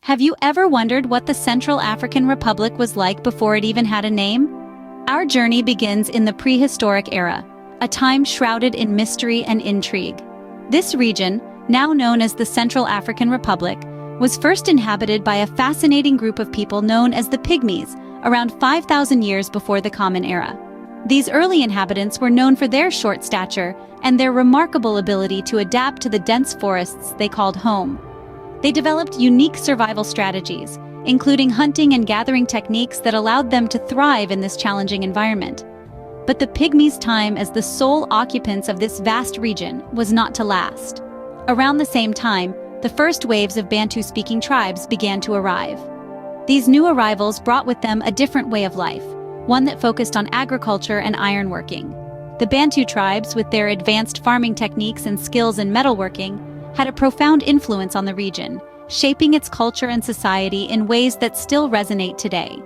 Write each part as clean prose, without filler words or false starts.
Have you ever wondered what the Central African Republic was like before it even had a name? Our journey begins in the prehistoric era, a time shrouded in mystery and intrigue. This region, now known as the Central African Republic, was first inhabited by a fascinating group of people known as the Pygmies, around 5,000 years before the Common Era. These early inhabitants were known for their short stature and their remarkable ability to adapt to the dense forests they called home. They developed unique survival strategies, including hunting and gathering techniques that allowed them to thrive in this challenging environment. But the Pygmies' time as the sole occupants of this vast region was not to last. Around the same time, the first waves of Bantu-speaking tribes began to arrive. These new arrivals brought with them a different way of life, one that focused on agriculture and ironworking. The Bantu tribes, with their advanced farming techniques and skills in metalworking, had a profound influence on the region, shaping its culture and society in ways that still resonate today.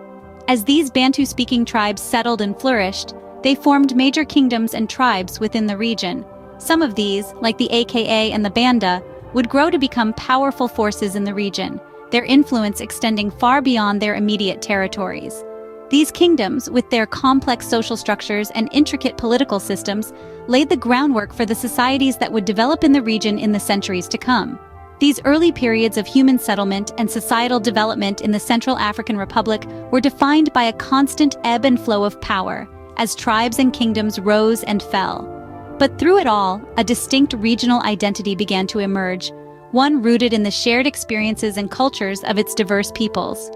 As these Bantu-speaking tribes settled and flourished, they formed major kingdoms and tribes within the region. Some of these, like the Aka and the Banda, would grow to become powerful forces in the region, their influence extending far beyond their immediate territories. These kingdoms, with their complex social structures and intricate political systems, laid the groundwork for the societies that would develop in the region in the centuries to come. These early periods of human settlement and societal development in the Central African Republic were defined by a constant ebb and flow of power, as tribes and kingdoms rose and fell. But through it all, a distinct regional identity began to emerge, one rooted in the shared experiences and cultures of its diverse peoples.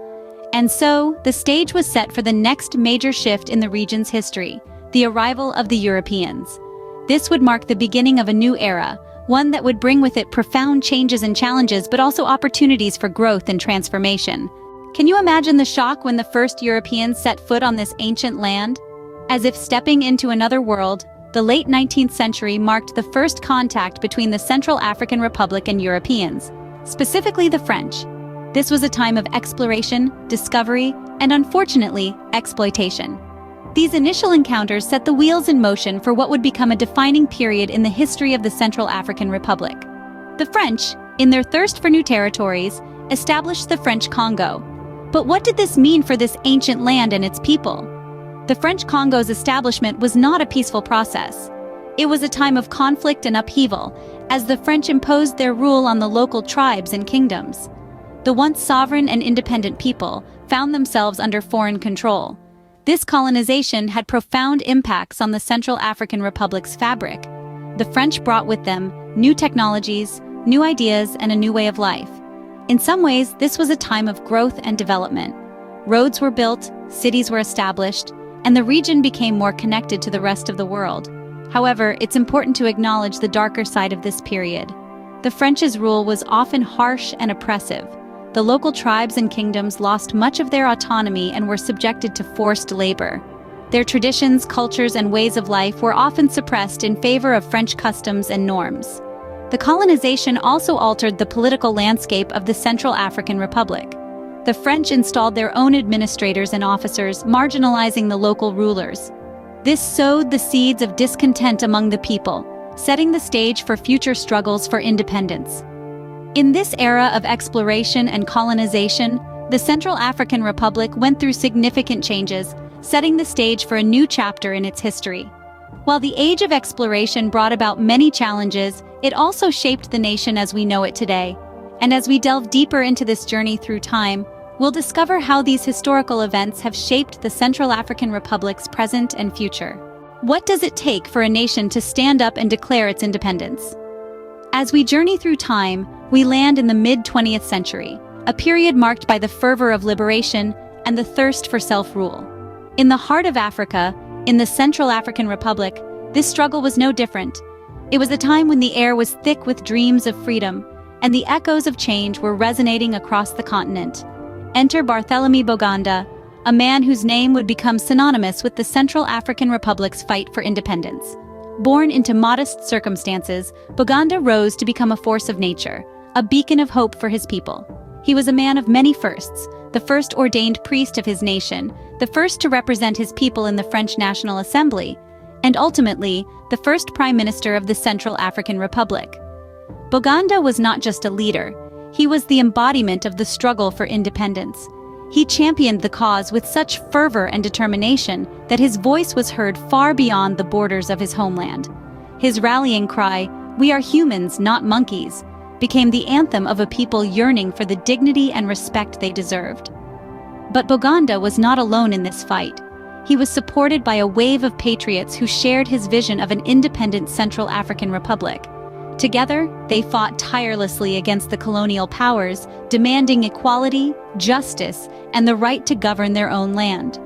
And so, the stage was set for the next major shift in the region's history, the arrival of the Europeans. This would mark the beginning of a new era, one that would bring with it profound changes and challenges, but also opportunities for growth and transformation. Can you imagine the shock when the first Europeans set foot on this ancient land? As if stepping into another world, the late 19th century marked the first contact between the Central African Republic and Europeans, specifically the French. This was a time of exploration, discovery, and unfortunately, exploitation. These initial encounters set the wheels in motion for what would become a defining period in the history of the Central African Republic. The French, in their thirst for new territories, established the French Congo. But what did this mean for this ancient land and its people? The French Congo's establishment was not a peaceful process. It was a time of conflict and upheaval, as the French imposed their rule on the local tribes and kingdoms. The once sovereign and independent people found themselves under foreign control. This colonization had profound impacts on the Central African Republic's fabric. The French brought with them new technologies, new ideas, and a new way of life. In some ways, this was a time of growth and development. Roads were built, cities were established, and the region became more connected to the rest of the world. However, it's important to acknowledge the darker side of this period. The French's rule was often harsh and oppressive. The local tribes and kingdoms lost much of their autonomy and were subjected to forced labor. Their traditions, cultures, and ways of life were often suppressed in favor of French customs and norms. The colonization also altered the political landscape of the Central African Republic. The French installed their own administrators and officers, marginalizing the local rulers. This sowed the seeds of discontent among the people, setting the stage for future struggles for independence. In this era of exploration and colonization, the Central African Republic went through significant changes, setting the stage for a new chapter in its history. While the age of exploration brought about many challenges, it also shaped the nation as we know it today. And as we delve deeper into this journey through time, we'll discover how these historical events have shaped the Central African Republic's present and future. What does it take for a nation to stand up and declare its independence? As we journey through time, we land in the mid-20th century, a period marked by the fervor of liberation and the thirst for self-rule. In the heart of Africa, in the Central African Republic, this struggle was no different. It was a time when the air was thick with dreams of freedom, and the echoes of change were resonating across the continent. Enter Barthélemy Boganda, a man whose name would become synonymous with the Central African Republic's fight for independence. Born into modest circumstances, Boganda rose to become a force of nature, a beacon of hope for his people. He was a man of many firsts, the first ordained priest of his nation, the first to represent his people in the French National Assembly, and ultimately, the first Prime Minister of the Central African Republic. Boganda was not just a leader, He was the embodiment of the struggle for independence. He championed the cause with such fervor and determination that his voice was heard far beyond the borders of his homeland. His rallying cry, "We are humans, not monkeys," became the anthem of a people yearning for the dignity and respect they deserved. But Boganda was not alone in this fight. He was supported by a wave of patriots who shared his vision of an independent Central African Republic. Together, they fought tirelessly against the colonial powers, demanding equality, justice, and the right to govern their own land.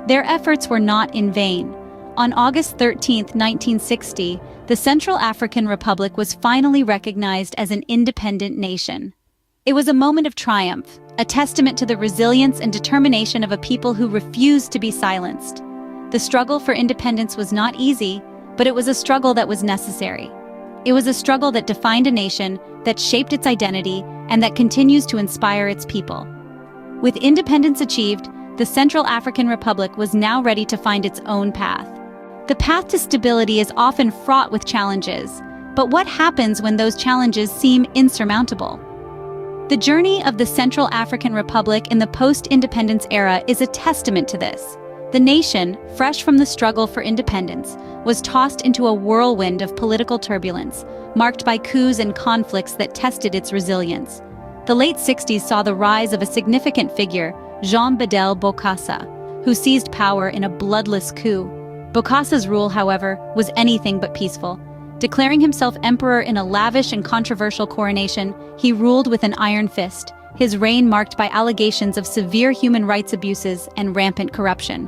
Their efforts were not in vain. On August 13, 1960, the Central African Republic was finally recognized as an independent nation. It was a moment of triumph, a testament to the resilience and determination of a people who refused to be silenced. The struggle for independence was not easy, but it was a struggle that was necessary. It was a struggle that defined a nation, that shaped its identity, and that continues to inspire its people. With independence achieved, the Central African Republic was now ready to find its own path. The path to stability is often fraught with challenges, but what happens when those challenges seem insurmountable? The journey of the Central African Republic in the post-independence era is a testament to this. The nation, fresh from the struggle for independence, was tossed into a whirlwind of political turbulence, marked by coups and conflicts that tested its resilience. The late 60s saw the rise of a significant figure, Jean Bedel Bokassa, who seized power in a bloodless coup. Bokassa's rule, however, was anything but peaceful. Declaring himself emperor in a lavish and controversial coronation, he ruled with an iron fist, his reign marked by allegations of severe human rights abuses and rampant corruption.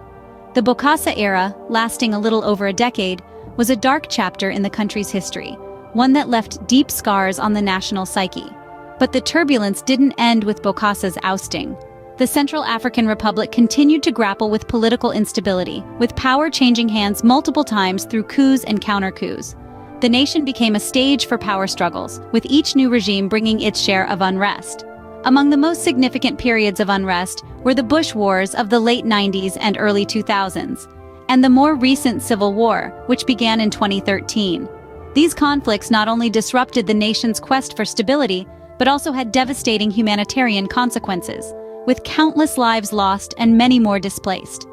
The Bokassa era, lasting a little over a decade, was a dark chapter in the country's history, one that left deep scars on the national psyche. But the turbulence didn't end with Bokassa's ousting. The Central African Republic continued to grapple with political instability, with power changing hands multiple times through coups and counter-coups. The nation became a stage for power struggles, with each new regime bringing its share of unrest. Among the most significant periods of unrest were the Bush Wars of the late 90s and early 2000s, and the more recent Civil War, which began in 2013. These conflicts not only disrupted the nation's quest for stability, but also had devastating humanitarian consequences, with countless lives lost and many more displaced.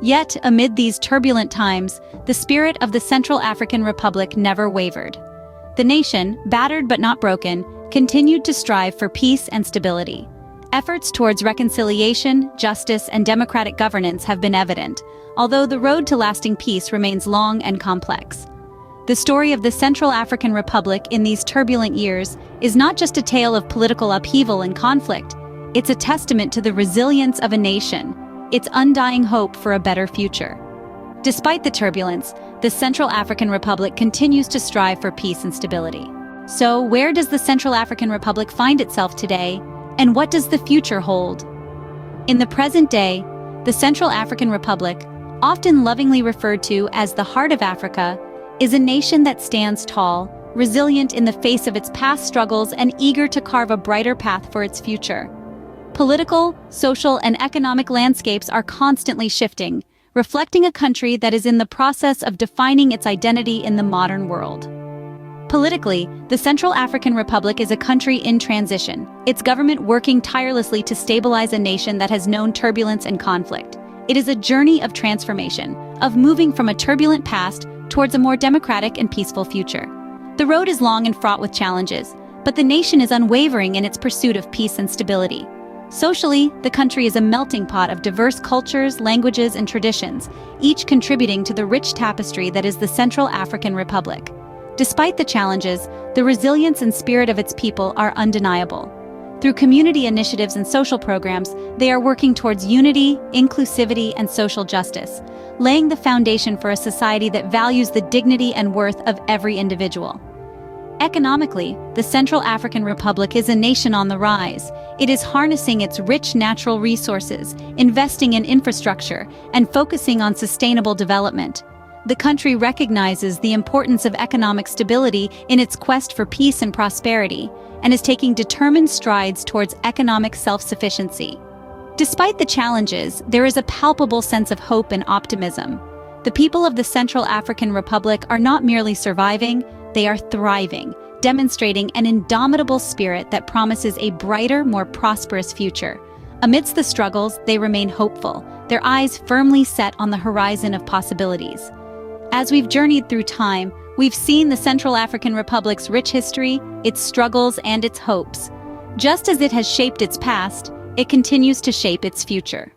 Yet, amid these turbulent times, the spirit of the Central African Republic never wavered. The nation, battered but not broken, continued to strive for peace and stability. Efforts towards reconciliation, justice, and democratic governance have been evident, although the road to lasting peace remains long and complex. The story of the Central African Republic in these turbulent years is not just a tale of political upheaval and conflict, it's a testament to the resilience of a nation, its undying hope for a better future. Despite the turbulence, the Central African Republic continues to strive for peace and stability. So, where does the Central African Republic find itself today, and what does the future hold? In the present day, the Central African Republic, often lovingly referred to as the Heart of Africa, is a nation that stands tall, resilient in the face of its past struggles and eager to carve a brighter path for its future. Political, social, and economic landscapes are constantly shifting, reflecting a country that is in the process of defining its identity in the modern world. Politically, the Central African Republic is a country in transition, its government working tirelessly to stabilize a nation that has known turbulence and conflict. It is a journey of transformation, of moving from a turbulent past towards a more democratic and peaceful future. The road is long and fraught with challenges, but the nation is unwavering in its pursuit of peace and stability. Socially, the country is a melting pot of diverse cultures, languages, and traditions, each contributing to the rich tapestry that is the Central African Republic. Despite the challenges, the resilience and spirit of its people are undeniable. Through community initiatives and social programs, they are working towards unity, inclusivity, and social justice, laying the foundation for a society that values the dignity and worth of every individual. Economically, the Central African Republic is a nation on the rise. It is harnessing its rich natural resources, investing in infrastructure, and focusing on sustainable development. The country recognizes the importance of economic stability in its quest for peace and prosperity, and is taking determined strides towards economic self-sufficiency. Despite the challenges, there is a palpable sense of hope and optimism. The people of the Central African Republic are not merely surviving, they are thriving, demonstrating an indomitable spirit that promises a brighter, more prosperous future. Amidst the struggles, they remain hopeful, their eyes firmly set on the horizon of possibilities. As we've journeyed through time, we've seen the Central African Republic's rich history, its struggles, and its hopes. Just as it has shaped its past, it continues to shape its future.